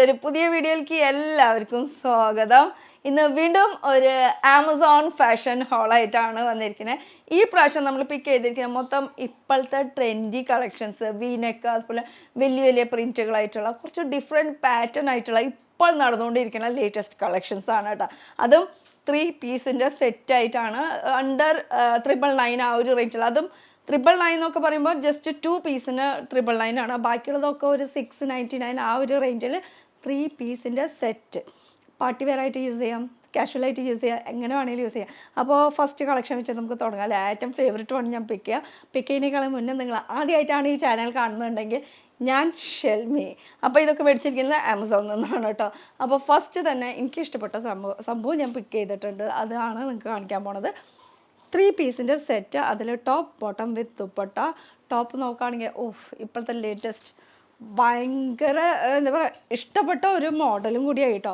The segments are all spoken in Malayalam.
അടുത്തൊരു പുതിയ വീഡിയോയിലേക്ക് എല്ലാവർക്കും സ്വാഗതം. ഇന്ന് വീണ്ടും ഒരു ആമസോൺ ഫാഷൻ ഹോളായിട്ടാണ് വന്നിരിക്കുന്നത്. ഈ പ്രാവശ്യം നമ്മൾ പിക്ക് ചെയ്തിരിക്കുന്നത് മൊത്തം ഇപ്പോഴത്തെ ട്രെൻഡി കളക്ഷൻസ്, വീനെക്ക്, അതുപോലെ വലിയ വലിയ പ്രിന്റുകളായിട്ടുള്ള കുറച്ച് ഡിഫറെൻറ്റ് പാറ്റേൺ ആയിട്ടുള്ള ഇപ്പോൾ നടന്നുകൊണ്ടിരിക്കുന്ന ലേറ്റസ്റ്റ് കളക്ഷൻസ് ആണ് കേട്ടോ. അതും 3 പീസിൻ്റെ സെറ്റായിട്ടാണ് അണ്ടർ 999 ആ ഒരു റേഞ്ചിൽ. അതും 999 എന്നൊക്കെ പറയുമ്പോൾ ജസ്റ്റ് 2 പീസിന് 999 ആണ്. ബാക്കിയുള്ളതൊക്കെ ഒരു 699 ആ ഒരു റേഞ്ചിൽ 3 പീസിൻ്റെ സെറ്റ്. പാർട്ടി വെയർ ആയിട്ട് യൂസ് ചെയ്യാം, കാഷ്വലായിട്ട് യൂസ് ചെയ്യാം, എങ്ങനെ വേണമെങ്കിലും യൂസ് ചെയ്യാം. അപ്പോൾ ഫസ്റ്റ് കളക്ഷൻ വെച്ച് നമുക്ക് തുടങ്ങാം അല്ലേ. ഏറ്റവും ഫേവറേറ്റ് വൺ ഞാൻ പിക്ക് ചെയ്യാം. പിക്ക് ചെയ്യുന്നതിനേക്കാളും മുന്നേ നിങ്ങൾ ആദ്യമായിട്ടാണ് ഈ ചാനൽ കാണുന്നുണ്ടെങ്കിൽ ഞാൻ ഷെൽമി. അപ്പോൾ ഇതൊക്കെ മേടിച്ചിരിക്കുന്നത് ആമസോണിൽ നിന്നാണ് കേട്ടോ. അപ്പോൾ ഫസ്റ്റ് തന്നെ എനിക്ക് ഇഷ്ടപ്പെട്ട സംഭവം ഞാൻ പിക്ക് ചെയ്തിട്ടുണ്ട്. അതാണ് നിങ്ങൾക്ക് കാണിക്കാൻ പോണത്. 3 പീസിൻ്റെ സെറ്റ്, അതിൽ ടോപ്പ് ബോട്ടം വിത്ത് ദുപ്പട്ട. ടോപ്പ് നോക്കുകയാണെങ്കിൽ ഇപ്പോഴത്തെ ലേറ്റസ്റ്റ് ഭയങ്കര എന്താ പറയുക ഇഷ്ടപ്പെട്ട ഒരു മോഡലും കൂടിയായി കേട്ടോ.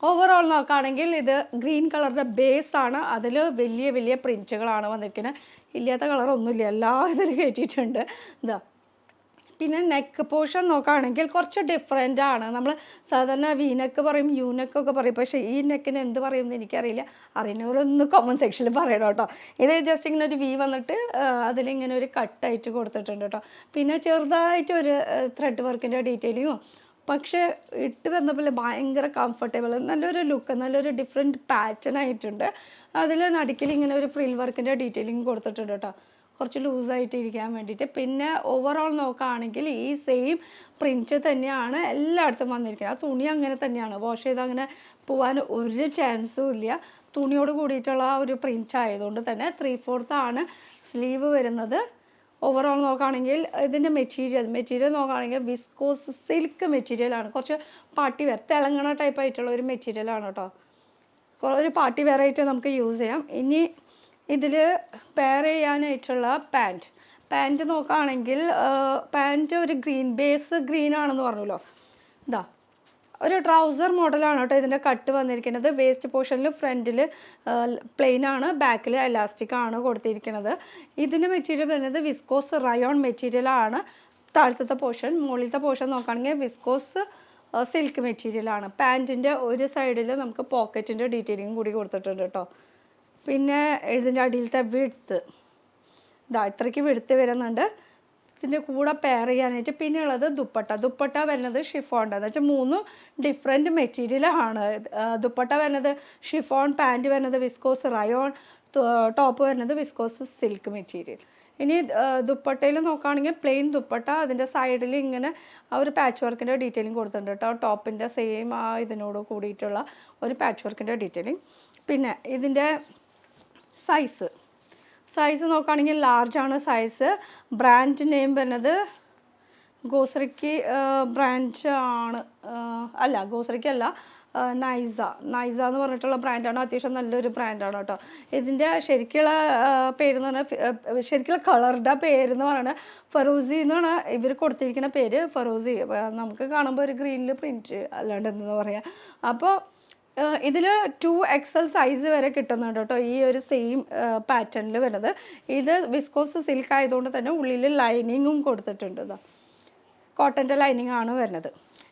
ഓവറോൾ നോക്കുകയാണെങ്കിൽ ഇത് ഗ്രീൻ കളറിൻ്റെ ബേസാണ്, അതിൽ വലിയ വലിയ പ്രിൻറ്റുകളാണ് വന്നിരിക്കുന്നത്. ഇല്ലാത്ത കളറൊന്നുമില്ല, എല്ലാ ഇതിൽ കയറ്റിയിട്ടുണ്ട്. ഇതാ പിന്നെ നെക്ക് പോർഷൻ നോക്കുകയാണെങ്കിൽ കുറച്ച് ഡിഫറെൻ്റ് ആണ്. നമ്മൾ സാധാരണ വീനെക്ക് പറയും, യൂനെക്കൊക്കെ പറയും, പക്ഷേ ഈ നെക്കിന് എന്ത് പറയുമെന്ന് എനിക്കറിയില്ല. അറിയുന്നവരൊന്ന് കമൻറ്റ് സെക്ഷനിൽ പറയണം കേട്ടോ. ഇത് ജസ്റ്റ് ഇങ്ങനെ ഒരു വി വന്നിട്ട് അതിലിങ്ങനെ ഒരു കട്ടായിട്ട് കൊടുത്തിട്ടുണ്ട് കേട്ടോ. പിന്നെ ചെറുതായിട്ട് ഒരു ത്രെഡ് വർക്കിൻ്റെ ഡീറ്റെയിലിങ്ങും, പക്ഷേ ഇട്ട് വന്നപ്പോൾ ഭയങ്കര കംഫർട്ടബിൾ, നല്ലൊരു ലുക്ക്, നല്ലൊരു ഡിഫറെൻറ്റ് പാറ്റേൺ ആയിട്ടുണ്ട്. അതിൽ നടുക്കിൽ ഇങ്ങനെ ഒരു ഫ്രിൽ വർക്കിൻ്റെ ഡീറ്റെയിലിംഗ് കൊടുത്തിട്ടുണ്ട് കേട്ടോ, കുറച്ച് ലൂസായിട്ട് ഇരിക്കാൻ വേണ്ടിയിട്ട്. പിന്നെ ഓവറോൾ നോക്കുകയാണെങ്കിൽ ഈ സെയിം പ്രിൻറ്റ് തന്നെയാണ് എല്ലായിടത്തും വന്നിരിക്കുന്നത്. ആ തുണി അങ്ങനെ തന്നെയാണ്, വാഷ് ചെയ്ത് അങ്ങനെ പോകാൻ ഒരു ചാൻസും ഇല്ല. തുണിയോട് കൂടിയിട്ടുള്ള ആ ഒരു പ്രിൻറ്റ് ആയതുകൊണ്ട് തന്നെ 3/4 ആണ് സ്ലീവ് വരുന്നത്. ഓവറോൾ നോക്കുകയാണെങ്കിൽ ഇതിൻ്റെ മെറ്റീരിയൽ നോക്കുകയാണെങ്കിൽ വിസ്കോസ് സിൽക്ക് മെറ്റീരിയലാണ്. കുറച്ച് പാർട്ടി വെയർ തിളങ്ങണ ടൈപ്പ് ആയിട്ടുള്ള ഒരു മെറ്റീരിയലാണ് കേട്ടോ. ഒരു പാർട്ടി വെയർ ആയിട്ട് നമുക്ക് യൂസ് ചെയ്യാം. ഇനി ഇതിൽ പെയർ ചെയ്യാനായിട്ടുള്ള പാൻറ്റ് നോക്കുകയാണെങ്കിൽ പാൻറ്റ് ഒരു ഗ്രീൻ ബേസ് ഗ്രീൻ ആണെന്ന് പറഞ്ഞല്ലോ. ഇതാ ഒരു ട്രൗസർ മോഡലാണ് കേട്ടോ ഇതിൻ്റെ കട്ട് വന്നിരിക്കുന്നത്. വേസ്റ്റ് പോർഷനിൽ ഫ്രണ്ടിൽ പ്ലെയിൻ ആണ്, ബാക്കിൽ എലാസ്റ്റിക് ആണ് കൊടുത്തിരിക്കുന്നത്. ഇതിൻ്റെ മെറ്റീരിയൽ വരുന്നത് വിസ്കോസ് റയോൺ മെറ്റീരിയലാണ്. താഴത്തെ പോർഷൻ, മുകളിലത്തെ പോർഷൻ നോക്കുകയാണെങ്കിൽ വിസ്കോസ് സിൽക്ക് മെറ്റീരിയലാണ്. പാൻറ്റിൻ്റെ ഒരു സൈഡിൽ നമുക്ക് പോക്കറ്റിൻ്റെ ഡീറ്റെയിലിംഗ് കൂടി കൊടുത്തിട്ടുണ്ട് കേട്ടോ. പിന്നെ ഇതിൻ്റെ അടിയിലത്തെ വിഡ്ത്ത് ഇത്രയ്ക്ക് വിഡ്ത്ത് വരുന്നുണ്ട്. ഇതിൻ്റെ കൂടെ പെയർ ചെയ്യാനായിട്ട് പിന്നെ ഉള്ളത് ദുപ്പട്ട വരുന്നത് ഷിഫോണിൻ്റെ, എന്ന് വെച്ചാൽ 3 ഡിഫറെൻറ്റ് മെറ്റീരിയലാണ്. ദുപ്പട്ട വരുന്നത് ഷിഫോൺ, പാൻറ്റ് വരുന്നത് വിസ്കോസ് റയോൺ, ടോപ്പ് വരുന്നത് വിസ്കോസ് സിൽക്ക് മെറ്റീരിയൽ. ഇനി ദുപ്പട്ടയിൽ നോക്കുകയാണെങ്കിൽ പ്ലെയിൻ ദുപ്പട്ട, അതിൻ്റെ സൈഡിൽ ഇങ്ങനെ ആ ഒരു പാച്ച് വർക്കിൻ്റെ ഡീറ്റെയിലിംഗ് കൊടുത്തിട്ടുണ്ട് കേട്ടോ. ടോപ്പിൻ്റെ സെയിം ആ ഇതിനോട് കൂടിയിട്ടുള്ള ഒരു പാച്ച് വർക്കിൻ്റെ ഡീറ്റെയിലിംഗ്. പിന്നെ ഇതിൻ്റെ സൈസ് നോക്കുകയാണെങ്കിൽ ലാർജാണ് സൈസ്. ബ്രാൻഡ് നെയിം വരുന്നത് ഗോസറിക്ക് ബ്രാൻഡ് ആണ്, അല്ല ഗോസറിക്ക് അല്ല, നൈസ എന്ന് പറഞ്ഞിട്ടുള്ള ബ്രാൻഡാണ്. അത്യാവശ്യം നല്ലൊരു ബ്രാൻഡാണ് കേട്ടോ. ഇതിൻ്റെ ശരിക്കുള്ള പേരെന്ന് പറഞ്ഞാൽ, ശരിക്കുള്ള കളറുടെ പേരെന്ന് പറയുന്നത് ഫറൂസി എന്നാണ് ഇവർ കൊടുത്തിരിക്കുന്ന പേര്. ഫറൂസി നമുക്ക് കാണുമ്പോൾ ഒരു ഗ്രീനിൽ പ്രിൻറ്റ് അല്ലാണ്ട് എന്താ പറയുക. അപ്പോൾ ഇതിൽ 2XL സൈസ് വരെ കിട്ടുന്നുണ്ട് കേട്ടോ ഈ ഒരു സെയിം പാറ്റേണിൽ വരുന്നത്. ഇത് വിസ്കോസ് സിൽക്ക് ആയതുകൊണ്ട് തന്നെ ഉള്ളിൽ ലൈനിങ്ങും കൊടുത്തിട്ടുണ്ട്. ഇതാ കോട്ടൻ്റെ ലൈനിങ് ആണ് വരുന്നത്.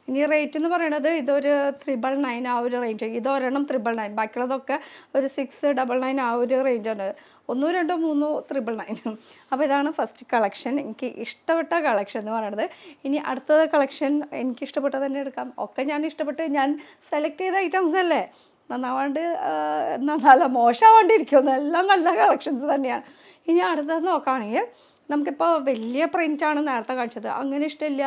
ഇനി റേറ്റ് എന്ന് പറയുന്നത് ഇതൊരു 999 ആ ഒരു റേഞ്ച്. ഇതൊരെണ്ണം 999, ബാക്കിയുള്ളതൊക്കെ ഒരു 699 ആ ഒരു റേഞ്ചാണ്. 1, 2, 3 999. അപ്പോൾ ഇതാണ് ഫസ്റ്റ് കളക്ഷൻ, എനിക്ക് ഇഷ്ടപ്പെട്ട കളക്ഷൻ എന്ന് പറയുന്നത്. ഇനി അടുത്തത് കളക്ഷൻ എനിക്ക് ഇഷ്ടപ്പെട്ടത് തന്നെ എടുക്കാം. ഒക്കെ ഞാൻ ഞാൻ സെലക്ട് ചെയ്ത ഐറ്റംസ് അല്ലേ, നന്നാവാണ്ട് നല്ല മോശമാവാണ്ടിരിക്കുമെന്ന്, എല്ലാം നല്ല കളക്ഷൻസ് തന്നെയാണ്. ഇനി അടുത്തത് നോക്കുകയാണെങ്കിൽ നമുക്കിപ്പോൾ വലിയ പ്രിൻ്റാണ് നേരത്തെ കാണിച്ചത്, അങ്ങനെ ഇഷ്ടമില്ല,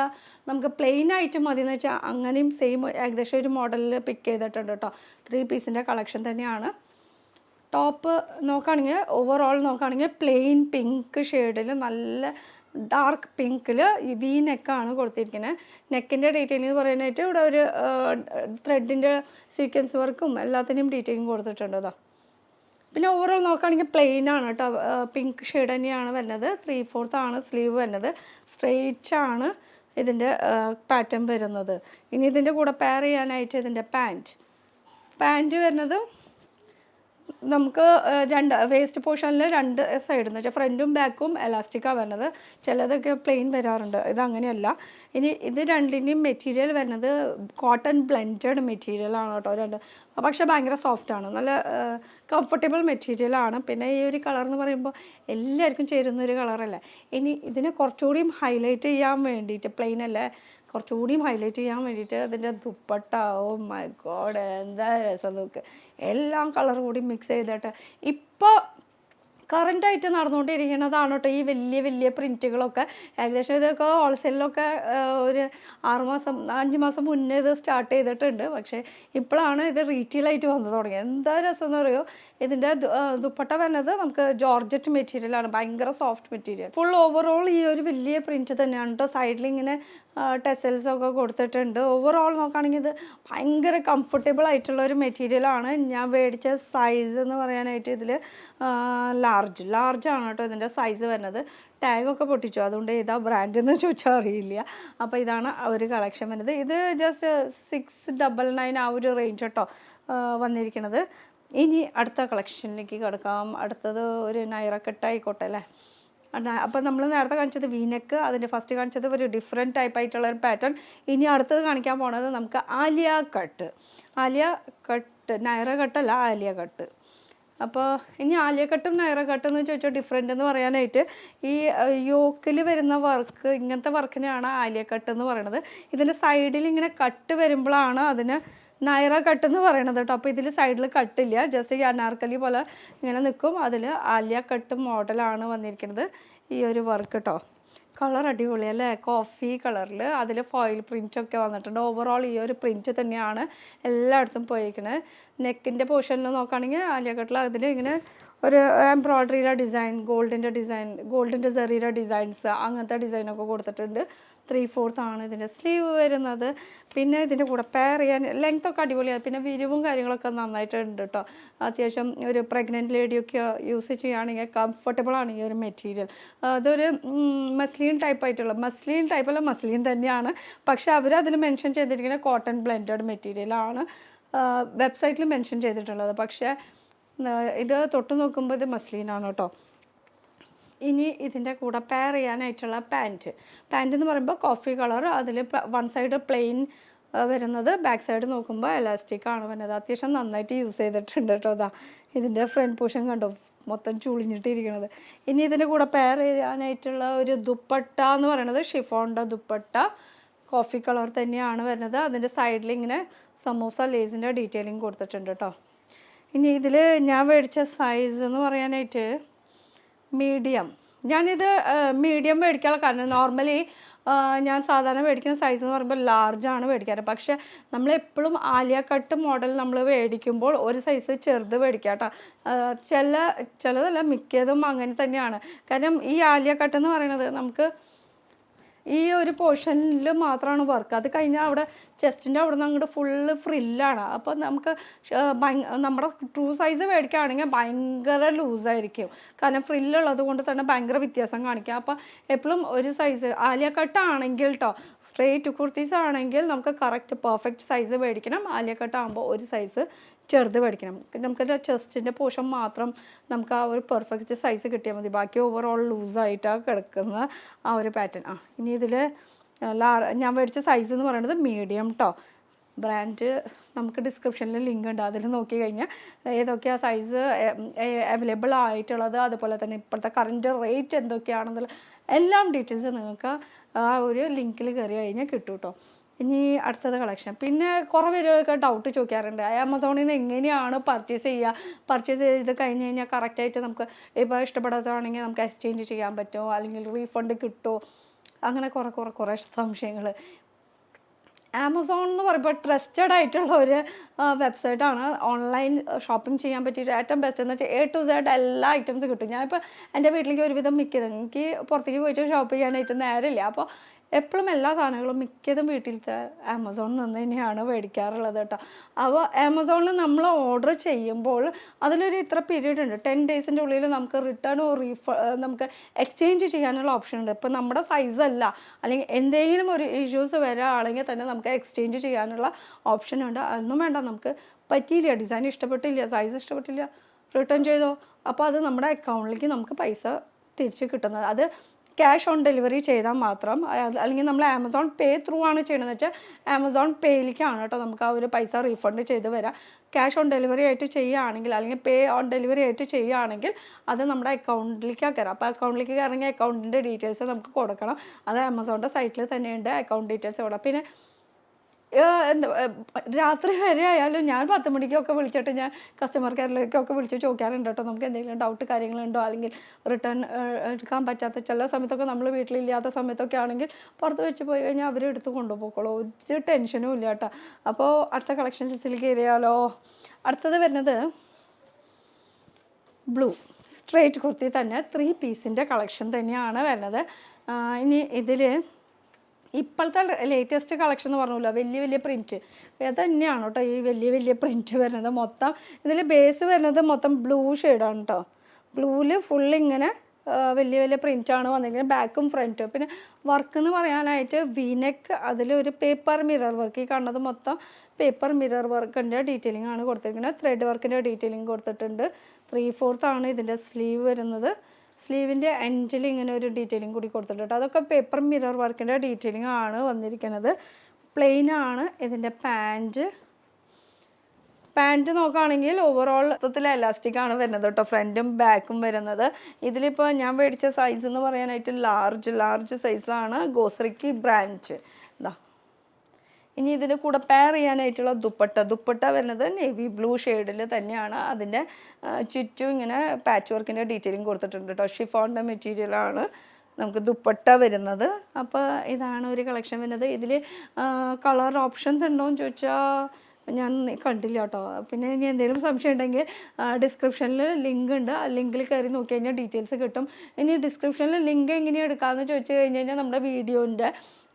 നമുക്ക് പ്ലെയിൻ ആയിട്ട് മതി എന്ന് വെച്ചാൽ അങ്ങനെയും സെയിം ഏകദേശം ഒരു മോഡലിൽ പിക്ക് ചെയ്തിട്ടുണ്ട് കേട്ടോ. 3 പീസിൻ്റെ കളക്ഷൻ തന്നെയാണ്. ടോപ്പ് നോക്കുകയാണെങ്കിൽ ഓവറോൾ നോക്കുകയാണെങ്കിൽ പ്ലെയിൻ പിങ്ക് ഷെയ്ഡിൽ നല്ല ഡാർക്ക് പിങ്കിൽ വി നെക്കാണ് കൊടുത്തിരിക്കുന്നത്. നെക്കിൻ്റെ ഡീറ്റെയിലിംഗ് പറയാനായിട്ട് ഇവിടെ ഒരു ത്രെഡിൻ്റെ സീക്വൻസ് വർക്കും എല്ലാത്തിനും ഡീറ്റെയിലിംഗ് കൊടുത്തിട്ടുണ്ട്. അതാ പിന്നെ ഓവറോൾ നോക്കുകയാണെങ്കിൽ പ്ലെയിൻ ആണ് കേട്ടോ, പിങ്ക് ഷെയ്ഡ് തന്നെയാണ് വരുന്നത്. 3/4 ആണ് സ്ലീവ് വരുന്നത്. സ്ട്രെയിറ്റ് ആണ് ഇതിൻ്റെ പാറ്റേൺ വരുന്നത്. ഇനി ഇതിൻ്റെ കൂടെ പെയർ ചെയ്യാനായിട്ട് ഇതിൻ്റെ പാൻറ്റ് വരുന്നത് നമുക്ക് രണ്ട് വേസ്റ്റ് പോർഷനിൽ രണ്ട് സൈഡ് എന്ന് വെച്ചാൽ ഫ്രണ്ടും ബാക്കും എലാസ്റ്റിക്കാണ് വരുന്നത്. ചിലതൊക്കെ പ്ലെയിൻ വരാറുണ്ട്, ഇത് അങ്ങനെയല്ല. ഇനി ഇത് രണ്ടിൻ്റെയും മെറ്റീരിയൽ വരുന്നത് കോട്ടൺ ബ്ലെൻഡഡ് മെറ്റീരിയലാണ് കേട്ടോ രണ്ട്. പക്ഷേ ഭയങ്കര സോഫ്റ്റാണ്, നല്ല കംഫർട്ടബിൾ മെറ്റീരിയലാണ്. പിന്നെ ഈ ഒരു കളർ എന്ന് പറയുമ്പോൾ എല്ലാവർക്കും ചേരുന്നൊരു കളറല്ലേ. ഇനി ഇതിനെ കുറച്ചുകൂടിയും ഹൈലൈറ്റ് ചെയ്യാൻ വേണ്ടിയിട്ട്, പ്ലെയിൻ അല്ലേ, കുറച്ചുകൂടിയും ഹൈലൈറ്റ് ചെയ്യാൻ വേണ്ടിയിട്ട് അതിൻ്റെ ദുപ്പട്ട, ഓ മൈ ഗോഡ് എന്താ രസം നോക്ക്. എല്ലാം കളർ കൂടി മിക്സ് ചെയ്തിട്ട് ഇപ്പോൾ കറൻ്റായിട്ട് നടന്നുകൊണ്ടിരിക്കുന്നതാണ് കേട്ടോ ഈ വലിയ വലിയ പ്രിൻറ്റുകളൊക്കെ. ഏകദേശം ഇതൊക്കെ ഹോൾസെയിലൊക്കെ ഒരു 6 മാസം 5 മാസം മുന്നേ ഇത് സ്റ്റാർട്ട് ചെയ്തിട്ടുണ്ട്. പക്ഷേ ഇപ്പോഴാണ് ഇത് റീറ്റെയിലായിട്ട് വന്നു തുടങ്ങിയത്. എന്താ രസം എന്ന് പറയുമോ, ഇതിൻ്റെ ദുപ്പട്ട വരുന്നത് നമുക്ക് ജോർജറ്റ് മെറ്റീരിയലാണ്, ഭയങ്കര സോഫ്റ്റ് മെറ്റീരിയൽ. ഫുൾ ഓവറോൾ ഈ ഒരു വലിയ പ്രിൻറ്റ് തന്നെയാണ് കേട്ടോ. സൈഡിൽ ഇങ്ങനെ ടെസൽസൊക്കെ കൊടുത്തിട്ടുണ്ട്. ഓവറോൾ നോക്കുകയാണെങ്കിൽ ഇത് ഭയങ്കര കംഫർട്ടബിൾ ആയിട്ടുള്ള ഒരു മെറ്റീരിയലാണ്. ഞാൻ മേടിച്ച സൈസ് എന്ന് പറയാനായിട്ട് ഇതിൽ ലാർജാണ് കേട്ടോ ഇതിൻ്റെ സൈസ് വരുന്നത്. ടാഗൊക്കെ പൊട്ടിച്ചു, അതുകൊണ്ട് ഏതാ ബ്രാൻഡ് എന്ന് ചോദിച്ചാൽ അറിയില്ല. അപ്പോൾ ഇതാണ് ഒരു കളക്ഷൻ വരുന്നത്. ഇത് ജസ്റ്റ് 699 ആ ഒരു റേഞ്ച് കേട്ടോ വന്നിരിക്കുന്നത്. ഇനി അടുത്ത കളക്ഷനിലേക്ക് കിടക്കാം. അടുത്തത് ഒരു നൈറ കട്ട് ആയിക്കോട്ടെ അല്ലേ. അപ്പോൾ നമ്മൾ നേരത്തെ കാണിച്ചത് വീനെക്ക്, അതിൻ്റെ ഫസ്റ്റ് കാണിച്ചത് ഒരു ഡിഫറെൻറ്റ് ടൈപ്പ് ആയിട്ടുള്ള ഒരു പാറ്റേൺ. ഇനി അടുത്തത് കാണിക്കാൻ പോണത് നമുക്ക് ആലിയ കട്ട്. ആലിയ കട്ട്, നൈറ കട്ടല്ല, ആലിയ കട്ട്. അപ്പോൾ ഇനി ആലിയ കട്ടും നൈറ കട്ടും എന്ന് ചോദിച്ചാൽ ഡിഫറെൻ്റ് എന്ന് പറയാനായിട്ട് ഈ യോക്കിൽ വരുന്ന വർക്ക്, ഇങ്ങനത്തെ വർക്കിനെയാണ് ആലിയ കട്ട് എന്ന് പറയുന്നത്. ഇതിൻ്റെ സൈഡിൽ ഇങ്ങനെ കട്ട് വരുമ്പോഴാണ് അതിന് നൈറ കട്ട് എന്ന് പറയണത് കേട്ടോ. അപ്പോൾ ഇതിൽ സൈഡിൽ കട്ടില്ല, ജസ്റ്റ് ഈ അനാർക്കലി പോലെ ഇങ്ങനെ നിൽക്കും. അതിൽ ആലിയ കട്ട് മോഡലാണ് വന്നിരിക്കുന്നത് ഈ ഒരു വർക്ക് കേട്ടോ. കളർ അടിപൊളിയല്ലേ, കോഫി കളറിൽ അതിൽ ഫോയിൽ പ്രിൻ്റൊക്കെ വന്നിട്ടുണ്ട്. ഓവറോൾ ഈ ഒരു പ്രിൻറ്റ് തന്നെയാണ് എല്ലായിടത്തും പോയിരിക്കുന്നത്. നെക്കിൻ്റെ പോർഷനിൽ നോക്കുകയാണെങ്കിൽ ആലിയ കട്ടിൽ അതിൽ ഇങ്ങനെ ഒരു എംബ്രോയ്ഡറിയുടെ ഡിസൈൻ, ഗോൾഡിൻ്റെ സെറിയുടെ ഡിസൈൻസ്, അങ്ങനത്തെ ഡിസൈനൊക്കെ കൊടുത്തിട്ടുണ്ട്. 3/4 ആണ് ഇതിൻ്റെ സ്ലീവ് വരുന്നത്. പിന്നെ ഇതിൻ്റെ കൂടെ പെയർ ചെയ്യാൻ ലെങ്ത്തൊക്കെ അടിപൊളിയാണ്. പിന്നെ വിരിവും കാര്യങ്ങളൊക്കെ നന്നായിട്ടുണ്ട് കേട്ടോ. അത്യാവശ്യം ഒരു പ്രഗ്നൻറ്റ് ലേഡിയൊക്കെ യൂസ് ചെയ്യുകയാണെങ്കിൽ കംഫർട്ടബിളാണ് ഈ ഒരു മെറ്റീരിയൽ. അതൊരു മസ്ലിൻ ടൈപ്പല്ല, മസ്ലിൻ തന്നെയാണ്. പക്ഷേ അവരതിൽ മെൻഷൻ ചെയ്തിരിക്കുന്നത് കോട്ടൺ ബ്ലെൻഡഡ് മെറ്റീരിയലാണ് വെബ്സൈറ്റിൽ മെൻഷൻ ചെയ്തിട്ടുള്ളത്. പക്ഷേ ഇത് തൊട്ട് നോക്കുമ്പോൾ ഇത് മസ്ലിനാണ് കേട്ടോ. ഇനി ഇതിൻ്റെ കൂടെ പെയർ ചെയ്യാനായിട്ടുള്ള പാൻറ്റ് എന്ന് പറയുമ്പോൾ കോഫി കളർ, അതിൽ വൺ സൈഡ് പ്ലെയിൻ വരുന്നത്, ബാക്ക് സൈഡ് നോക്കുമ്പോൾ എലാസ്റ്റിക് ആണ് വരുന്നത്. അത്യാവശ്യം നന്നായിട്ട് യൂസ് ചെയ്തിട്ടുണ്ട് കേട്ടോ. അതാ ഇതിൻ്റെ ഫ്രണ്ട് പോർഷൻ കണ്ടോ, മൊത്തം ചുളിഞ്ഞിട്ടിരിക്കുന്നത്. ഇനി ഇതിൻ്റെ കൂടെ പെയർ ചെയ്യാനായിട്ടുള്ള ഒരു ദുപ്പട്ട എന്ന് പറയുന്നത് ഷിഫോണിൻ്റെ ദുപ്പട്ട, കോഫി കളർ തന്നെയാണ് വരുന്നത്. അതിൻ്റെ സൈഡിൽ ഇങ്ങനെ സമൂസ ലേസിൻ്റെ ഡീറ്റെയിലിംഗ് കൊടുത്തിട്ടുണ്ട് കേട്ടോ. ഇനി ഇതിൽ ഞാൻ മേടിച്ച സൈസ് എന്ന് പറയാനായിട്ട് മീഡിയം. ഞാനിത് മീഡിയം മേടിക്കാനുള്ള കാരണം നോർമലി ഞാൻ സാധാരണ മേടിക്കുന്ന സൈസ് എന്ന് പറയുമ്പോൾ ലാർജാണ് മേടിക്കാറ്. പക്ഷേ നമ്മളെപ്പോഴും ആലിയ കട്ട് മോഡൽ നമ്മൾ മേടിക്കുമ്പോൾ ഒരു സൈസ് ചെറുത് മേടിക്കുക കേട്ടോ. ചിലതല്ല, മിക്കതും അങ്ങനെ തന്നെയാണ്. കാരണം ഈ ആലിയ കട്ട് എന്ന് പറയുന്നത് നമുക്ക് ഈ ഒരു പോർഷനിൽ മാത്രമാണ് വർക്ക്. അത് കഴിഞ്ഞാൽ അവിടെ ചെസ്റ്റിൻ്റെ അവിടെ നിന്ന് അങ്ങോട്ട് ഫുള്ള് ഫ്രില്ലാണ്. അപ്പോൾ നമുക്ക് നമ്മുടെ ട്രൂ സൈസ് മേടിക്കുകയാണെങ്കിൽ ഭയങ്കര ലൂസായിരിക്കും. കാരണം ഫ്രില്ലുള്ളത് കൊണ്ട് തന്നെ ഭയങ്കര വ്യത്യാസം കാണിക്കുക. അപ്പോൾ എപ്പോഴും ഒരു സൈസ് ആലിയ കട്ട് ആണെങ്കിൽ കേട്ടോ, സ്ട്രെയിറ്റ് കുർത്തീസ് ആണെങ്കിൽ നമുക്ക് കറക്റ്റ് പെർഫെക്റ്റ് സൈസ് മേടിക്കണം. ആലിയ കട്ട് ആകുമ്പോൾ ഒരു സൈസ് ചെറുത് മേടിക്കണം. നമുക്ക് ചെസ്റ്റിൻ്റെ പോർഷൻ മാത്രം നമുക്ക് ആ ഒരു പെർഫെക്റ്റ് സൈസ് കിട്ടിയാൽ മതി. ബാക്കി ഓവറോൾ ലൂസായിട്ടാണ് കിടക്കുന്ന ആ ഒരു പാറ്റേൺ. ഇനി ഇതിൽ ഞാൻ മേടിച്ച സൈസ് എന്ന് പറയുന്നത് മീഡിയം കേട്ടോ. ബ്രാൻഡ് നമുക്ക് ഡിസ്ക്രിപ്ഷനിൽ ലിങ്ക് ഉണ്ട്, അതിൽ നോക്കി കഴിഞ്ഞാൽ ഏതൊക്കെയാണ് സൈസ് അവൈലബിൾ ആയിട്ടുള്ളത്, അതുപോലെ തന്നെ ഇപ്പോഴത്തെ കറൻറ്റ് റേറ്റ് എന്തൊക്കെയാണെന്നുള്ള എല്ലാം ഡീറ്റെയിൽസ് നിങ്ങൾക്ക് ആ ഒരു ലിങ്കിൽ കയറി കഴിഞ്ഞാൽ കിട്ടും കേട്ടോ. ഇനി അടുത്തത് കളക്ഷൻ. പിന്നെ കുറേ പേരൊക്കെ ഡൗട്ട് ചോദിക്കാറുണ്ട്, ആമസോണിൽ നിന്ന് എങ്ങനെയാണ് പർച്ചേസ് ചെയ്ത് കഴിഞ്ഞ് കഴിഞ്ഞാൽ കറക്റ്റായിട്ട് നമുക്ക് ഇപ്പോൾ ഇഷ്ടപ്പെടാത്തതാണെങ്കിൽ നമുക്ക് എക്സ്ചേഞ്ച് ചെയ്യാൻ പറ്റുമോ, അല്ലെങ്കിൽ റീഫണ്ട് കിട്ടുമോ, അങ്ങനെ കുറേ സംശയങ്ങൾ. ആമസോൺ എന്ന് പറയുമ്പോൾ ട്രസ്റ്റഡ് ആയിട്ടുള്ള ഒരു വെബ്സൈറ്റാണ്. ഓൺലൈൻ ഷോപ്പിംഗ് ചെയ്യാൻ പറ്റിയിട്ട് ഏറ്റവും ബെസ്റ്റ് എന്ന് വെച്ചാൽ A to Z എല്ലാ ഐറ്റംസ് കിട്ടും. ഞാനിപ്പോൾ എൻ്റെ വീട്ടിലേക്ക് ഒരുവിധം മിക്കതും, എനിക്ക് പുറത്തേക്ക് പോയിട്ട് ഷോപ്പ് ചെയ്യാനായിട്ട് നേരമില്ല. അപ്പോൾ എപ്പോഴും എല്ലാ സാധനങ്ങളും മിക്കതും വീട്ടിലത്തെ ആമസോണിൽ നിന്ന് തന്നെയാണ് മേടിക്കാറുള്ളത് കേട്ടോ. അപ്പോൾ ആമസോണിൽ നമ്മൾ ഓർഡർ ചെയ്യുമ്പോൾ അതിലൊരു ഇത്ര പീരീഡ് ഉണ്ട്, 10 ഡേയ്സിൻ്റെ ഉള്ളിൽ നമുക്ക് റിട്ടേണോ നമുക്ക് എക്സ്ചേഞ്ച് ചെയ്യാനുള്ള ഓപ്ഷൻ ഉണ്ട്. ഇപ്പോൾ നമ്മുടെ സൈസ് അല്ല, അല്ലെങ്കിൽ എന്തെങ്കിലും ഒരു ഇഷ്യൂസ് വരികയാണെങ്കിൽ തന്നെ നമുക്ക് എക്സ്ചേഞ്ച് ചെയ്യാനുള്ള ഓപ്ഷൻ ഉണ്ട്. അതൊന്നും വേണ്ട, നമുക്ക് പറ്റിയില്ല, ഡിസൈൻ ഇഷ്ടപ്പെട്ടില്ല, സൈസ് ഇഷ്ടപ്പെട്ടില്ല, റിട്ടേൺ ചെയ്തോ, അപ്പോൾ അത് നമ്മുടെ അക്കൗണ്ടിലേക്ക് നമുക്ക് പൈസ തിരിച്ച് കിട്ടുന്നത്. അത് ക്യാഷ് ഓൺ ഡെലിവറി ചെയ്താൽ മാത്രം, അല്ലെങ്കിൽ നമ്മൾ ആമസോൺ പേ ത്രൂ ആണ് ചെയ്യണമെന്ന് വെച്ചാൽ ആമസോൺ പേയിലേക്കാണ് കേട്ടോ നമുക്ക് ആ ഒരു പൈസ റീഫണ്ട് ചെയ്ത് വരാം. ക്യാഷ് ഓൺ ഡെലിവറി ആയിട്ട് ചെയ്യുകയാണെങ്കിൽ, അല്ലെങ്കിൽ പേ ഓൺ ഡെലിവറി ആയിട്ട് ചെയ്യുകയാണെങ്കിൽ അത് നമ്മുടെ അക്കൗണ്ടിലേക്കാണ് കയറാം. അപ്പോൾ അക്കൗണ്ടിലേക്ക് കയറണമെങ്കിൽ അക്കൗണ്ടിൻ്റെ ഡീറ്റെയിൽസ് നമുക്ക് കൊടുക്കണം. അത് ആമസോണിൻ്റെ സൈറ്റിൽ തന്നെയുണ്ട് അക്കൗണ്ട് ഡീറ്റെയിൽസ് കൊടുക്കാം. പിന്നെ എന്താ രാത്രി വരെ ആയാലും ഞാൻ 10 മണിക്കൊക്കെ വിളിച്ചിട്ട് ഞാൻ കസ്റ്റമർ കെയറിലേക്കൊക്കെ വിളിച്ച് ചോദിക്കാറുണ്ട് കേട്ടോ, നമുക്ക് എന്തെങ്കിലും ഡൗട്ട് കാര്യങ്ങളുണ്ടോ, അല്ലെങ്കിൽ റിട്ടേൺ എടുക്കാൻ പറ്റാത്ത ചില സമയത്തൊക്കെ നമ്മൾ വീട്ടിലില്ലാത്ത സമയത്തൊക്കെ ആണെങ്കിൽ പുറത്ത് വെച്ച് പോയി കഴിഞ്ഞാൽ അവർ എടുത്ത് കൊണ്ടുപോയിക്കോളൂ, ഒരു ടെൻഷനും ഇല്ല കേട്ടോ. അപ്പോൾ അടുത്ത കളക്ഷൻസിൽ കയറിയാലോ. അടുത്തത് വരുന്നത് ബ്ലൂ സ്ട്രേറ്റ് കുർത്തി തന്നെ 3 പീസിൻ്റെ കളക്ഷൻ തന്നെയാണ് വരുന്നത്. ഇനി ഇതിൽ ഇപ്പോഴത്തെ ലേറ്റസ്റ്റ് കളക്ഷൻ എന്ന് പറഞ്ഞല്ലോ വലിയ വലിയ പ്രിൻറ്റ്, അത് തന്നെയാണ് കേട്ടോ ഈ വലിയ വലിയ പ്രിൻറ്റ് വരുന്നത്. മൊത്തം ഇതിൽ ബേസ് വരുന്നത് മൊത്തം ബ്ലൂ ഷെയ്ഡാണ് കേട്ടോ. ബ്ലൂവിൽ ഫുള്ളിങ്ങനെ വലിയ വലിയ പ്രിൻറ്റാണ് വന്നിരിക്കുന്നത്, ബാക്കും ഫ്രണ്ടും. പിന്നെ വർക്ക് എന്ന് പറയാനായിട്ട് വീനെക്ക്, അതിലൊരു പേപ്പർ മിറർ വർക്ക്, ഈ കാണുന്നത് മൊത്തം പേപ്പർ മിറർ വർക്കിൻ്റെ ഡീറ്റെയിലിംഗ് ആണ് കൊടുത്തിരിക്കുന്നത്. ത്രെഡ് വർക്കിൻ്റെ ഡീറ്റെയിലിംഗ് കൊടുത്തിട്ടുണ്ട്. 3/4 ആണ് ഇതിൻ്റെ സ്ലീവ് വരുന്നത്. സ്ലീവിൻ്റെ എൻഡിൽ ഇങ്ങനെ ഒരു ഡീറ്റെയിലിംഗ് കൂടി കൊടുത്തിട്ടുണ്ട്. അതൊക്കെ പേപ്പർ മിറർ വർക്കിൻ്റെ ഡീറ്റെയിലിംഗ് ആണ് വന്നിരിക്കുന്നത്. പ്ലെയിൻ ആണ് ഇതിൻ്റെ പാൻറ്റ് നോക്കുകയാണെങ്കിൽ ഓവറോൾ മൊത്തത്തിൽ എലാസ്റ്റിക് ആണ് വരുന്നത് കേട്ടോ, ഫ്രണ്ടും ബാക്കും വരുന്നത്. ഇതിലിപ്പോൾ ഞാൻ മേടിച്ച സൈസ് എന്ന് പറയാനായിട്ട് ലാർജ് സൈസാണ് ഗോസറിക്ക് ബ്രാൻഡ്. ഇതാ, ഇനി ഇതിൻ്റെ കൂടെ പെയർ ചെയ്യാനായിട്ടുള്ള ദുപ്പട്ട വരുന്നത് നേവി ബ്ലൂ ഷെയ്ഡിൽ തന്നെയാണ്. അതിൻ്റെ ചുറ്റും ഇങ്ങനെ പാച്ച് വർക്കിൻ്റെ ഡീറ്റെയിലിംഗ് കൊടുത്തിട്ടുണ്ട് കേട്ടോ. ഷിഫോണിൻ്റെ മെറ്റീരിയലാണ് നമുക്ക് ദുപ്പട്ട വരുന്നത്. അപ്പോൾ ഇതാണ് ഒരു കളക്ഷൻ വരുന്നത്. ഇതിൽ കളർ ഓപ്ഷൻസ് ഉണ്ടോ എന്ന് ചോദിച്ചാൽ ഞാൻ കണ്ടില്ല കേട്ടോ. പിന്നെ ഇനി എന്തെങ്കിലും സംശയം ഉണ്ടെങ്കിൽ ഡിസ്ക്രിപ്ഷനിൽ ലിങ്ക് ഉണ്ട്, ആ ലിങ്കിൽ കയറി നോക്കി കഴിഞ്ഞാൽ ഡീറ്റെയിൽസ് കിട്ടും. ഇനി ഡിസ്ക്രിപ്ഷനിൽ ലിങ്ക് എങ്ങനെയാണ് എടുക്കാമെന്ന് ചോദിച്ചു കഴിഞ്ഞാൽ നമ്മുടെ വീഡിയോൻ്റെ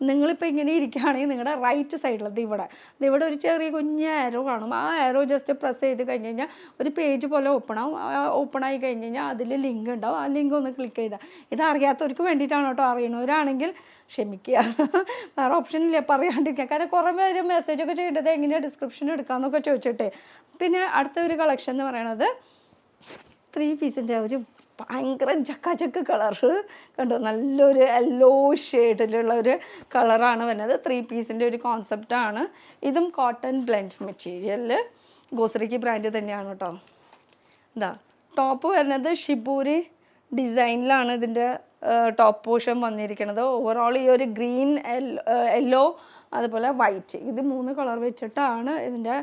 നിങ്ങളിപ്പോൾ ഇങ്ങനെ ഇരിക്കുകയാണെങ്കിൽ നിങ്ങളുടെ റൈറ്റ് സൈഡിൽ ഇവിടെ ഒരു ചെറിയ കുഞ്ഞ് ആരോ കാണും. ആ ആരോ ജസ്റ്റ് പ്രസ് ചെയ്ത് കഴിഞ്ഞ് കഴിഞ്ഞാൽ ഒരു പേജ് പോലെ ഓപ്പൺ ആയി കഴിഞ്ഞ് കഴിഞ്ഞാൽ അതിൽ ലിങ്ക് ഉണ്ടാവും. ആ ലിങ്ക് ഒന്ന് ക്ലിക്ക് ചെയ്താൽ, ഇത് അറിയാത്തവർക്ക് വേണ്ടിയിട്ടാണ് കേട്ടോ, അറിയണവരാണെങ്കിൽ ക്ഷമിക്കുക, വേറെ ഓപ്ഷനില്ല പറയാണ്ടിരിക്കുക. കാരണം കുറേ പേര് മെസ്സേജൊക്കെ ചെയ്യേണ്ടത് എങ്ങനെയാണ് ഡിസ്ക്രിപ്ഷൻ എടുക്കാമെന്നൊക്കെ ചോദിച്ചിട്ട്. പിന്നെ അടുത്ത ഒരു കളക്ഷൻ എന്ന് പറയണത് 3 പീസിൻ്റെ ഒരു ഭയങ്കര ചക്ക കളറ് കണ്ടോ, നല്ലൊരു യെല്ലോ ഷെയ്ഡിലുള്ള ഒരു കളറാണ് വരുന്നത്. 3 പീസിൻ്റെ ഒരു കോൺസെപ്റ്റാണ്. ഇതും കോട്ടൺ ബ്ലെൻഡ് മെറ്റീരിയലിൽ ഗോസറിക്ക് ബ്രാൻഡ് തന്നെയാണ് കേട്ടോ. ഇതാ ടോപ്പ് വരുന്നത് ഷിബൂരി ഡിസൈനിലാണ് ഇതിൻ്റെ ടോപ്പ് പോർഷൻ വന്നിരിക്കുന്നത്. ഓവറോൾ ഈ ഒരു ഗ്രീൻ, യെല്ലോ, അതുപോലെ വൈറ്റ്, ഇത് 3 കളർ വെച്ചിട്ടാണ് ഇതിൻ്റെ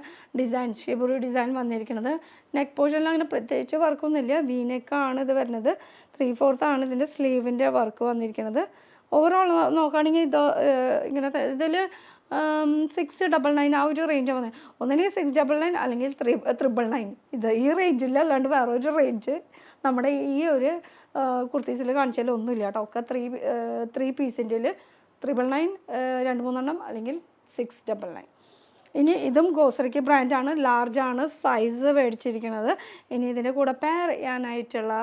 ഷിബൂരി ഡിസൈൻ വന്നിരിക്കുന്നത്. നെക്ക് പോർഷനിൽ അങ്ങനെ പ്രത്യേകിച്ച് വർക്കൊന്നുമില്ല, വീനെക്കാണ് ഇത് വരുന്നത്. 3/4 ആണ് ഇതിൻ്റെ സ്ലീവിൻ്റെ വർക്ക് വന്നിരിക്കുന്നത്. ഓവറോൾ നോക്കുകയാണെങ്കിൽ ഇത് ഇങ്ങനത്തെ ഇതിൽ 699 ആ ഒരു റേഞ്ച് വന്നത്. ഒന്നില്ലെങ്കിൽ 699 അല്ലെങ്കിൽ 399. ഇത് ഈ റേഞ്ചിൽ അല്ലാണ്ട് വേറൊരു റേഞ്ച് നമ്മുടെ ഈ ഒരു കുർത്തീസിൽ കാണിച്ചാലും ഒന്നുമില്ല കേട്ടോ. ഒക്കെ 3 പീസിൻ്റെ 999, 2-3 അല്ലെങ്കിൽ 699. ഇനി ഇതും ഗോസറിക്ക് ബ്രാൻഡാണ്, ലാർജാണ് സൈസ് മേടിച്ചിരിക്കുന്നത്. ഇനി ഇതിൻ്റെ കൂടെ പെയർ ചെയ്യാനായിട്ടുള്ള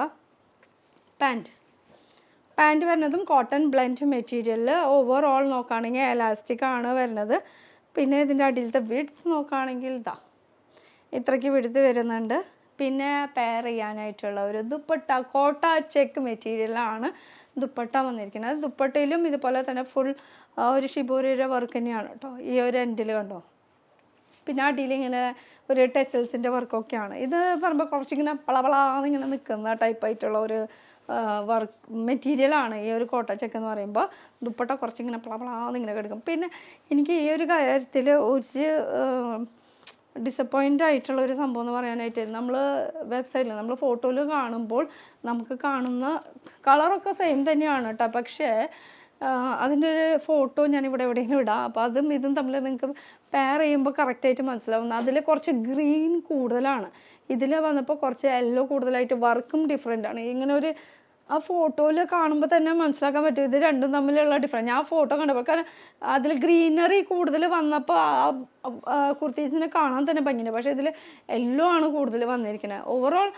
പാൻറ്റ് വരുന്നതും കോട്ടൺ ബ്ലെൻഡ് മെറ്റീരിയലിൽ. ഓവറോൾ നോക്കുകയാണെങ്കിൽ എലാസ്റ്റിക് ആണ് വരുന്നത്. പിന്നെ ഇതിൻ്റെ അടിയിലത്തെ വിഡ്ത്ത് നോക്കുകയാണെങ്കിൽ ഇത്രയ്ക്ക് വിഡ്ത്ത് വരുന്നുണ്ട്. പിന്നെ പെയർ ചെയ്യാനായിട്ടുള്ള ഒരു ദുപ്പട്ട, കോട്ട ചെക്ക് മെറ്റീരിയലാണ് ദുപ്പട്ട വന്നിരിക്കുന്നത്. ദുപ്പട്ടയിലും ഇതുപോലെ തന്നെ ഫുൾ ഒരു ഷിബൂരിയുടെ വർക്ക് തന്നെയാണ് കേട്ടോ. ഈ ഒരു എൻഡിൽ കണ്ടോ. പിന്നെ അടിയിൽ ഇങ്ങനെ ഒരു ടെസൽസിൻ്റെ വർക്കൊക്കെയാണ്. ഇത് പറയുമ്പോൾ കുറച്ചിങ്ങനെ പളപളാന്നിങ്ങനെ നിൽക്കുന്ന ടൈപ്പായിട്ടുള്ള ഒരു വർക്ക് മെറ്റീരിയലാണ് ഈ ഒരു കോട്ട ചെക്ക് എന്ന് പറയുമ്പോൾ. ദുപ്പട്ട കുറച്ചിങ്ങനെ പളപളാന്നിങ്ങനെ കിടക്കും. പിന്നെ എനിക്ക് ഈ ഒരു കാര്യത്തിൽ ഒരു ഡിസപ്പോയിൻ്റ് ആയിട്ടുള്ള ഒരു സംഭവം എന്ന് പറയാനായിട്ട്, നമ്മൾ വെബ്സൈറ്റിൽ നമ്മൾ ഫോട്ടോയിൽ കാണുമ്പോൾ നമുക്ക് കാണുന്ന കളറൊക്കെ സെയിം തന്നെയാണ് കേട്ടോ. പക്ഷേ അതിൻ്റെ ഒരു ഫോട്ടോ ഞാനിവിടെ എവിടെയെങ്കിലും ഇടാം. അപ്പോൾ അതും ഇതും തമ്മിൽ നിങ്ങൾക്ക് പെയർ ചെയ്യുമ്പോൾ കറക്റ്റായിട്ട് മനസ്സിലാവും. അതിൽ കുറച്ച് ഗ്രീൻ കൂടുതലാണ്, ഇതിൽ വന്നപ്പോൾ കുറച്ച് യെല്ലോ കൂടുതലായിട്ട്, വർക്കും ഡിഫറെൻ്റ് ആണ്. ഇങ്ങനെ ഒരു ആ ഫോട്ടോയിൽ കാണുമ്പോൾ തന്നെ മനസ്സിലാക്കാൻ പറ്റും ഇത് രണ്ടും തമ്മിലുള്ള ഡിഫറൻസ്. ഞാൻ ഫോട്ടോ കണ്ടപ്പോൾ കാരണം അതിൽ ഗ്രീനറി കൂടുതൽ വന്നപ്പോൾ ആ കുർത്തീസിനെ കാണാൻ തന്നെ ഭംഗിയുണ്ട്. പക്ഷേ ഇതിൽ യെല്ലോ ആണ് കൂടുതൽ വന്നിരിക്കുന്നത്. ഓവറോൾ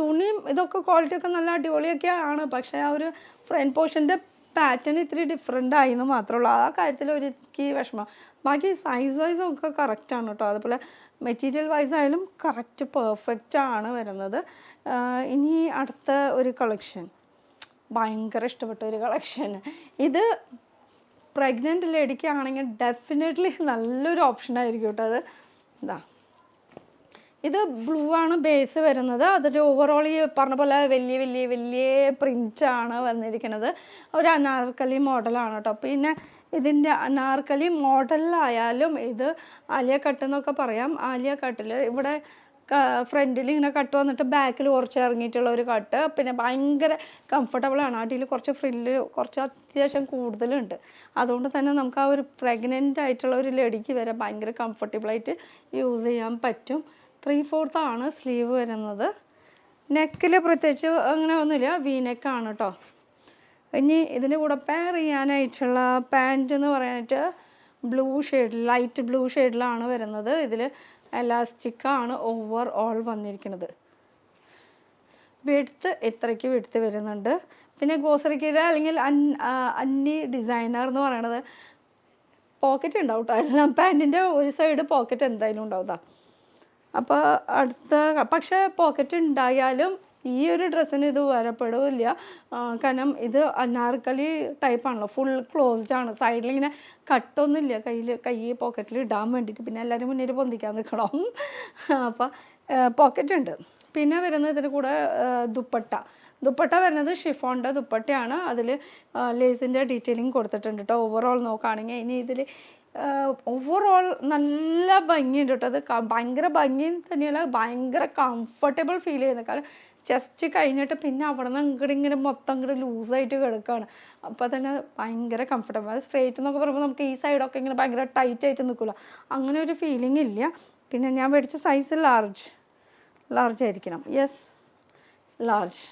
തുണിയും ഇതൊക്കെ ക്വാളിറ്റിയൊക്കെ നല്ല അടിപൊളിയൊക്കെ ആണ്. പക്ഷേ ആ ഒരു ഫ്രണ്ട് പോർഷൻ്റെ പാറ്റേൺ ഇത്തിരി ഡിഫറെൻ്റ് ആയിന്ന് മാത്രമേ ഉള്ളൂ. ആ കാര്യത്തിൽ ഒരിക്കൽ വിഷമം. ബാക്കി സൈസ് വൈസും ഒക്കെ കറക്റ്റാണ് കേട്ടോ. അതുപോലെ മെറ്റീരിയൽ വൈസ് ആയാലും കറക്റ്റ് പെർഫെക്റ്റ് ആണ് വരുന്നത്. ഇനി അടുത്ത ഒരു കളക്ഷൻ ഭയങ്കര ഇഷ്ടപ്പെട്ട ഒരു കളക്ഷൻ. ഇത് പ്രഗ്നൻ്റ് ലേഡിക്കാണെങ്കിൽ ഡെഫിനറ്റ്ലി നല്ലൊരു ഓപ്ഷനായിരിക്കും കേട്ടോ. അത് ഇതാ, ഇത് ബ്ലൂ ആണ് ബേസ് വരുന്നത്. അതിൻ്റെ ഓവറോൾ ഈ പറഞ്ഞ പോലെ വലിയ വലിയ വലിയ പ്രിൻ്റാണ് വന്നിരിക്കുന്നത്. ഒരു അനാർക്കലി മോഡലാണ് കേട്ടോ. പിന്നെ ഇതിൻ്റെ അനാർക്കലി മോഡലിലായാലും ഇത് ആലിയ കട്ട് എന്നൊക്കെ പറയാം. ആലിയ കട്ടിൽ ഇവിടെ ഫ്രണ്ടിൽ ഇങ്ങനെ കട്ട് വന്നിട്ട് ബാക്കിൽ കുറച്ച് ഇറങ്ങിയിട്ടുള്ള ഒരു കട്ട്. പിന്നെ ഭയങ്കര കംഫർട്ടബിളാണ്. അടിയിൽ കുറച്ച് ഫ്രില്ല് കുറച്ച് അത്യാവശ്യം കൂടുതലുണ്ട്. അതുകൊണ്ട് തന്നെ നമുക്ക് ആ ഒരു പ്രഗ്നൻ്റ് ആയിട്ടുള്ള ഒരു ലേഡിക്ക് വരെ ഭയങ്കര കംഫർട്ടബിളായിട്ട് യൂസ് ചെയ്യാൻ പറ്റും. 3/4 ആണ് സ്ലീവ് വരുന്നത്. നെക്കിൽ പ്രത്യേകിച്ച് അങ്ങനെ ഒന്നുമില്ല, വി നെക്കാണ് കേട്ടോ. ഇനി ഇതിൻ്റെ കൂടെ പെയർ ചെയ്യാനായിട്ടുള്ള പാൻറ്റ് എന്ന് പറയാനായിട്ട് ബ്ലൂ ഷെയ്ഡ്, ലൈറ്റ് ബ്ലൂ ഷെയ്ഡിലാണ് വരുന്നത്. ഇതിൽ എലാസ്റ്റിക്കാണ് ഓവർ ഓൾ വന്നിരിക്കുന്നത്. വിഡ്ത്ത് ഇത്രയ്ക്ക് വിഡ്ത്ത് വരുന്നുണ്ട്. പിന്നെ ഗോസറിക്കയുടെ അല്ലെങ്കിൽ അന്നി ഡിസൈനർ എന്ന് പറയണത് പോക്കറ്റ് ഉണ്ടാവും കേട്ടോ. എല്ലാം പാൻറ്റിൻ്റെ ഒരു സൈഡ് പോക്കറ്റ് എന്തായാലും ഉണ്ടാവും. അപ്പോൾ അടുത്ത പക്ഷേ പോക്കറ്റ് ഉണ്ടായാലും ഈ ഒരു ഡ്രസ്സിന് ഇത് വരപ്പെടില്ല. കാരണം ഇത് അനാർക്കലി ടൈപ്പാണല്ലോ, ഫുൾ ക്ലോസ്ഡ് ആണ്. സൈഡിലിങ്ങനെ കട്ടൊന്നുമില്ല, കൈ പോക്കറ്റിൽ ഇടാൻ വേണ്ടിയിട്ട്. പിന്നെ എല്ലാവരും മുന്നിൽ പൊന്തിക്കാൻ നിൽക്കണം. അപ്പോൾ പോക്കറ്റ് ഉണ്ട്. പിന്നെ വരുന്നത് ഇതിൻ്റെ കൂടെ ദുപ്പട്ട വരുന്നത് ഷിഫോണിൻ്റെ ദുപ്പട്ടയാണ്. അതിൽ ലേസിൻ്റെ ഡീറ്റെയിലിംഗ് കൊടുത്തിട്ടുണ്ട് കേട്ടോ. ഓവറോൾ നോക്കുകയാണെങ്കിൽ ഇനി ഇതിൽ ഓവറോൾ നല്ല ഭംഗിയുണ്ട് കേട്ടോ. അത് ഭയങ്കര ഭംഗി തന്നെയല്ല, ഭയങ്കര കംഫർട്ടബിൾ ഫീൽ ചെയ്യുന്നത്. കാരണം ജസ്റ്റ് കഴിഞ്ഞിട്ട് പിന്നെ അവിടെ നിന്ന് ഇങ്ങനെ മൊത്തം ഇങ്ങോട്ട് ലൂസായിട്ട് കിടക്കുകയാണ്. അപ്പോൾ തന്നെ ഭയങ്കര കംഫർട്ടബിൾ. അത് സ്ട്രേറ്റ് എന്നൊക്കെ പറയുമ്പോൾ നമുക്ക് ഈ സൈഡൊക്കെ ഇങ്ങനെ ഭയങ്കര ടൈറ്റായിട്ട് നിൽക്കില്ല, അങ്ങനെ ഒരു ഫീലിംഗ് ഇല്ല. പിന്നെ ഞാൻ മേടിച്ച സൈസ് ലാർജ് ആയിരിക്കണം. യെസ്, ലാർജ്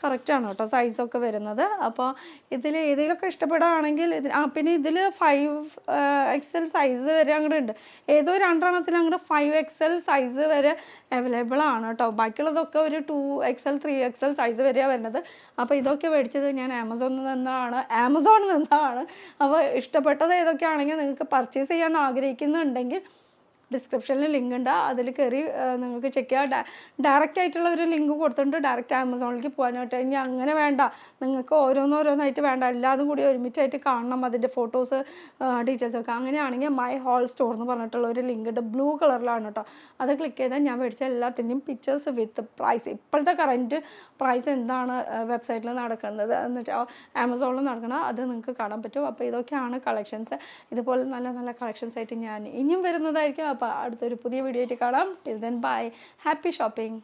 കറക്റ്റാണ് കേട്ടോ സൈസൊക്കെ വരുന്നത്. അപ്പോൾ ഇതിൽ ഏതെങ്കിലുമൊക്കെ ഇഷ്ടപ്പെടുകയാണെങ്കിൽ പിന്നെ ഇതിൽ 5XL സൈസ് വരെ അങ്ങോട്ട് ഉണ്ട്. ഏതോ രണ്ടെണ്ണത്തിൽ അങ്ങോട്ട് 5XL സൈസ് വരെ അവൈലബിൾ ആണ് കേട്ടോ. ബാക്കിയുള്ളതൊക്കെ ഒരു 2XL 3XL സൈസ് വരെയാണ് വരുന്നത്. അപ്പോൾ ഇതൊക്കെ മേടിച്ചത് ഞാൻ ആമസോണിൽ നിന്നാണ്. അപ്പോൾ ഇഷ്ടപ്പെട്ടത് ഏതൊക്കെയാണെങ്കിൽ നിങ്ങൾക്ക് പർച്ചേസ് ചെയ്യാൻ ആഗ്രഹിക്കുന്നുണ്ടെങ്കിൽ ഡിസ്ക്രിപ്ഷനിൽ ലിങ്ക് ഉണ്ട്, അതിൽ കയറി നിങ്ങൾക്ക് ചെക്ക് ചെയ്യാം. ഡയറക്റ്റ് ആയിട്ടുള്ള ഒരു ലിങ്ക് കൊടുത്തിട്ടുണ്ട് ഡയറക്റ്റ് ആമസോണിലേക്ക് പോകാനായിട്ട്. ഇനി അങ്ങനെ വേണ്ട, നിങ്ങൾക്ക് ഓരോന്നായിട്ട് വേണ്ട, എല്ലാതും കൂടി ഒരുമിച്ചായിട്ട് കാണണം, അതിൻ്റെ ഫോട്ടോസ് ഡീറ്റെയിൽസൊക്കെ. അങ്ങനെയാണെങ്കിൽ മൈ ഹോൾ സ്റ്റോർ എന്ന് പറഞ്ഞിട്ടുള്ള ഒരു ലിങ്ക് ഉണ്ട്, ബ്ലൂ കളറിലാണ് കേട്ടോ. അത് ക്ലിക്ക് ചെയ്താൽ ഞാൻ മേടിച്ച എല്ലാത്തിൻ്റെയും പിക്ചേഴ്സ് വിത്ത് പ്രൈസ്, ഇപ്പോഴത്തെ കറൻറ്റ് പ്രൈസ് എന്താണ് വെബ്സൈറ്റിൽ നടക്കുന്നത് എന്ന് വെച്ചാൽ ആമസോണിൽ നടക്കണം, അത് നിങ്ങൾക്ക് കാണാൻ പറ്റും. അപ്പോൾ ഇതൊക്കെയാണ് കളക്ഷൻസ്. ഇതുപോലെ നല്ല നല്ല കളക്ഷൻസ് ആയിട്ട് ഞാൻ ഇനിയും വരുന്നതായിരിക്കും. അപ്പോൾ അടുത്തൊരു പുതിയ വീഡിയോ ആയിട്ട് കാണാം. Till then bye, happy shopping.